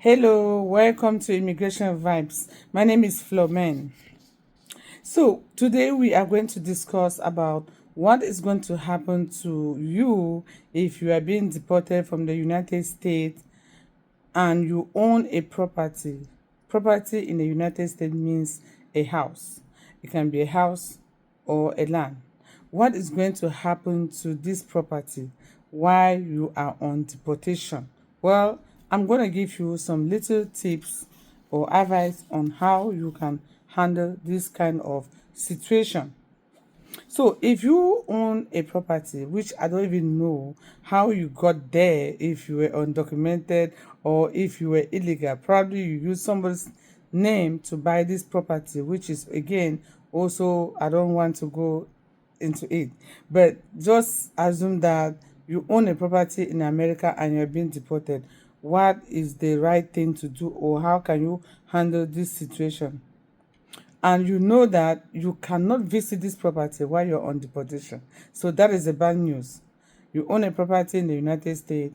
Hello, welcome to Immigration Vibes. My name is Flomen. So, today we are going to discuss about what is going to happen to you if you are being deported from the United States and you own a property. Property in the United States means a house. It can be a house or a land. What is going to happen to this property while you are on deportation? Well, I'm going to give you some little tips or advice on how you can handle this kind of situation. So if you own a property, which I don't even know how you got there, if you were undocumented or if you were illegal, probably you used somebody's name to buy this property, which is again also I don't want to go into it. But just assume that you own a property in America and you're being deported. What is the right thing to do, or how can you handle this situation? And you know that you cannot visit this property while you're on deportation. So that is the bad news. You own a property in the United States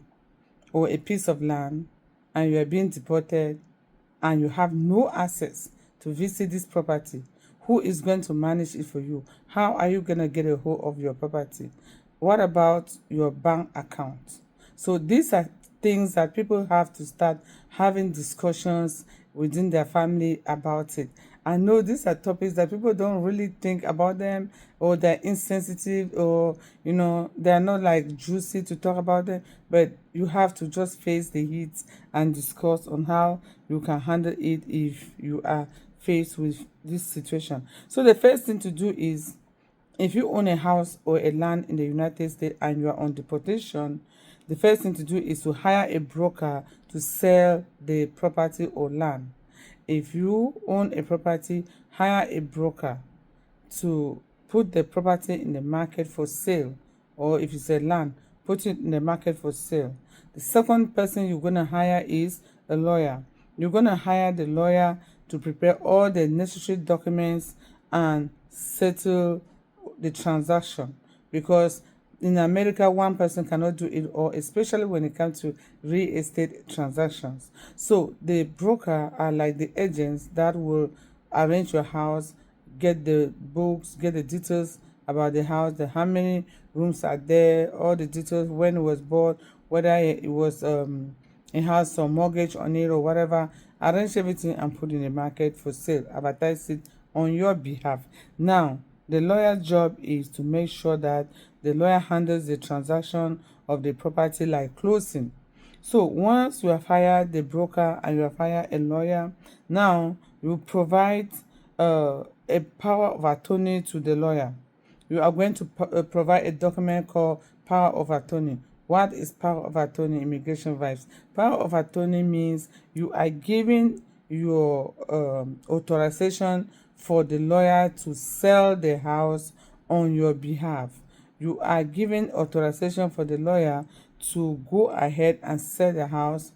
or a piece of land and you are being deported and you have no access to visit this property. Who is going to manage it for you? How are you going to get a hold of your property? What about your bank account? So these are things that people have to start having discussions within their family about it. I know these are topics that people don't really think about them, or they're insensitive, or they're not like juicy to talk about them, but you have to just face the heat and discuss on how you can handle it if you are faced with this situation. So the first thing to do is, if you own a house or a land in the United States and you are on deportation, the first thing to do is to hire a broker to sell the property or land. If you own a property, hire a broker to put the property in the market for sale, or if it's a land, put it in the market for sale. The second person you're going to hire is a lawyer. You're going to hire the lawyer to prepare all the necessary documents and settle the transaction, because in America, one person cannot do it all, especially when it comes to real estate transactions. So the broker are like the agents that will arrange your house, get the books, get the details about the house, the how many rooms are there, all the details, when it was bought, whether it was it has some mortgage on it or whatever. Arrange everything and put in the market for sale. Advertise it on your behalf. Now, the lawyer's job is to make sure that the lawyer handles the transaction of the property like closing. So once you have hired the broker and you have hired a lawyer, now you provide a power of attorney to the lawyer. You are going to provide a document called power of attorney. What is power of attorney? Immigration vibes. Power of attorney means you are giving your authorization for the lawyer to sell the house on your behalf. You are giving authorization for the lawyer to go ahead and sell the house,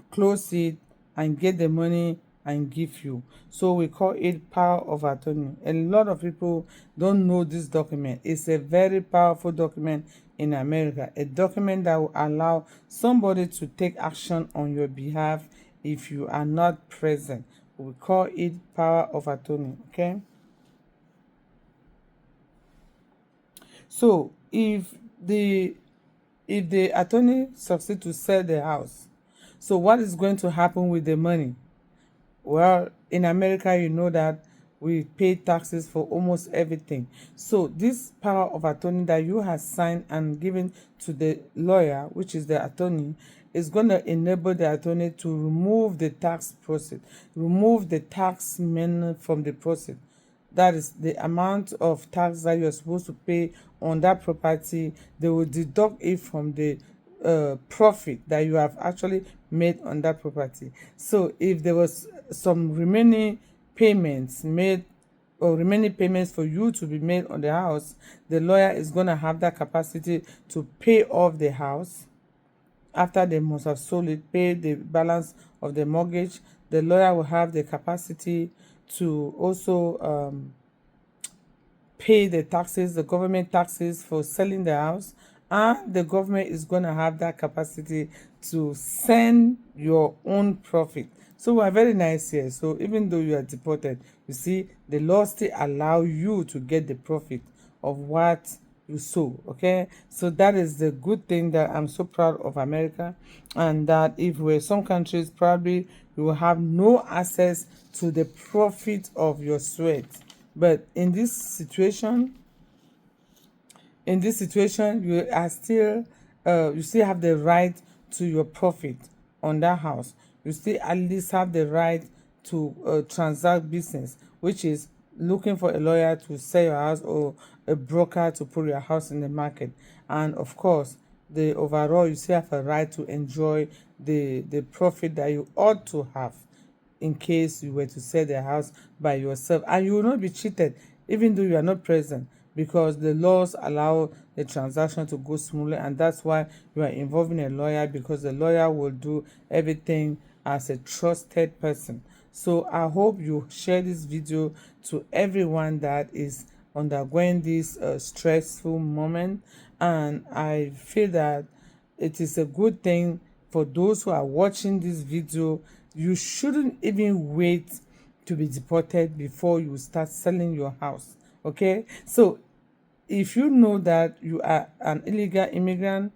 close it, and get the money and give you. So we call it power of attorney. A lot of people don't know this document. It's a very powerful document in America, a document that will allow somebody to take action on your behalf if you are not present. We call it power of attorney. Okay. So if the attorney succeed to sell the house, so what is going to happen with the money? Well, in America, you know that we pay taxes for almost everything. So this power of attorney that you have signed and given to the lawyer, which is the attorney, is going to enable the attorney to remove the tax process, remove the tax men from the process. That is the amount of tax that you're supposed to pay on that property. They will deduct it from the profit that you have actually made on that property. So if there was some remaining payments made, or remaining payments for you to be made on the house, the lawyer is going to have that capacity to pay off the house. After they must have sold it, pay the balance of the mortgage, the lawyer will have the capacity to also pay the taxes, the government taxes for selling the house, and the government is going to have that capacity to send your own profit. So we are very nice here. So even though you are deported, you see, the law still allow you to get the profit of what you sow. Okay, so that is the good thing that I'm so proud of America, and that if we're some countries, probably you will have no access to the profit of your sweat. But in this situation, you are still you still have the right to your profit on that house. You still at least have the right to transact business, which is looking for a lawyer to sell your house or a broker to put your house in the market. And of course, the overall, you still have a right to enjoy the profit that you ought to have in case you were to sell the house by yourself, and you will not be cheated even though you are not present, because the laws allow the transaction to go smoothly. And that's why you are involving a lawyer, because the lawyer will do everything as a trusted person. So I hope you share this video to everyone that is undergoing this stressful moment, and I feel that it is a good thing for those who are watching this video. You shouldn't even wait to be deported before you start selling your house. Okay, so if you know that you are an illegal immigrant,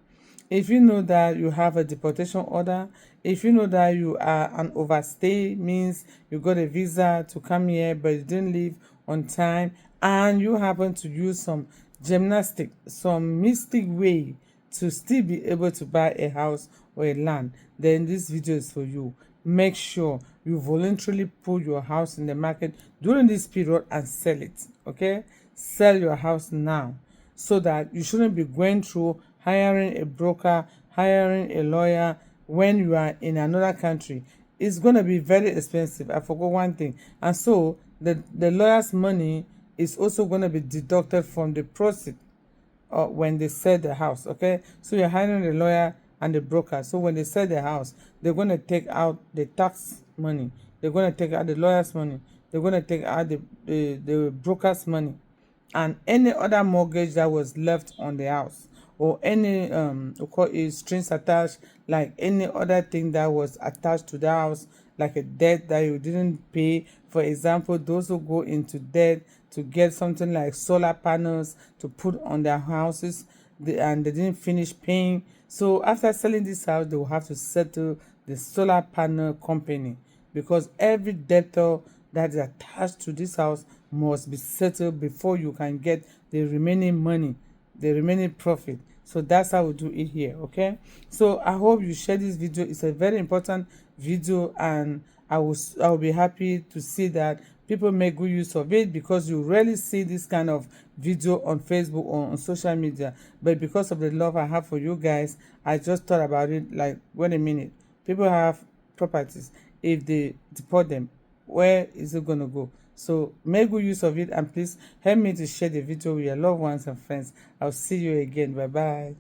if you know that you have a deportation order, if you know that you are an overstay, means you got a visa to come here but you didn't leave on time, and you happen to use some gymnastic, some mystic way to still be able to buy a house or a land, then this video is for you. Make sure you voluntarily put your house in the market during this period and sell it. Okay, sell your house now, so that you shouldn't be going through hiring a broker, hiring a lawyer when you are in another country. It's going to be very expensive. I forgot one thing. And so the lawyer's money is also going to be deducted from the proceeds when they sell the house. Okay, so you're hiring a lawyer and the broker. So when they sell the house, they're going to take out the tax money, they're going to take out the lawyer's money, they're going to take out the broker's money, and any other mortgage that was left on the house, or any we call it strings attached, like any other thing that was attached to the house, like a debt that you didn't pay. For example, those who go into debt to get something like solar panels to put on their houses, and they didn't finish paying. So after selling this house, they will have to settle the solar panel company, because every debtor that is attached to this house must be settled before you can get the remaining money, the remaining profit. So that's how we do it here. Okay, so I hope you share this video. It's a very important video, and I will be happy to see that people make good use of it, because you rarely see this kind of video on Facebook or on social media. But because of the love I have for you guys, I just thought about it, like, wait a minute, people have properties. If they deport them, where is it going to go? So make good use of it, and please help me to share the video with your loved ones and friends. I'll see you again. Bye bye.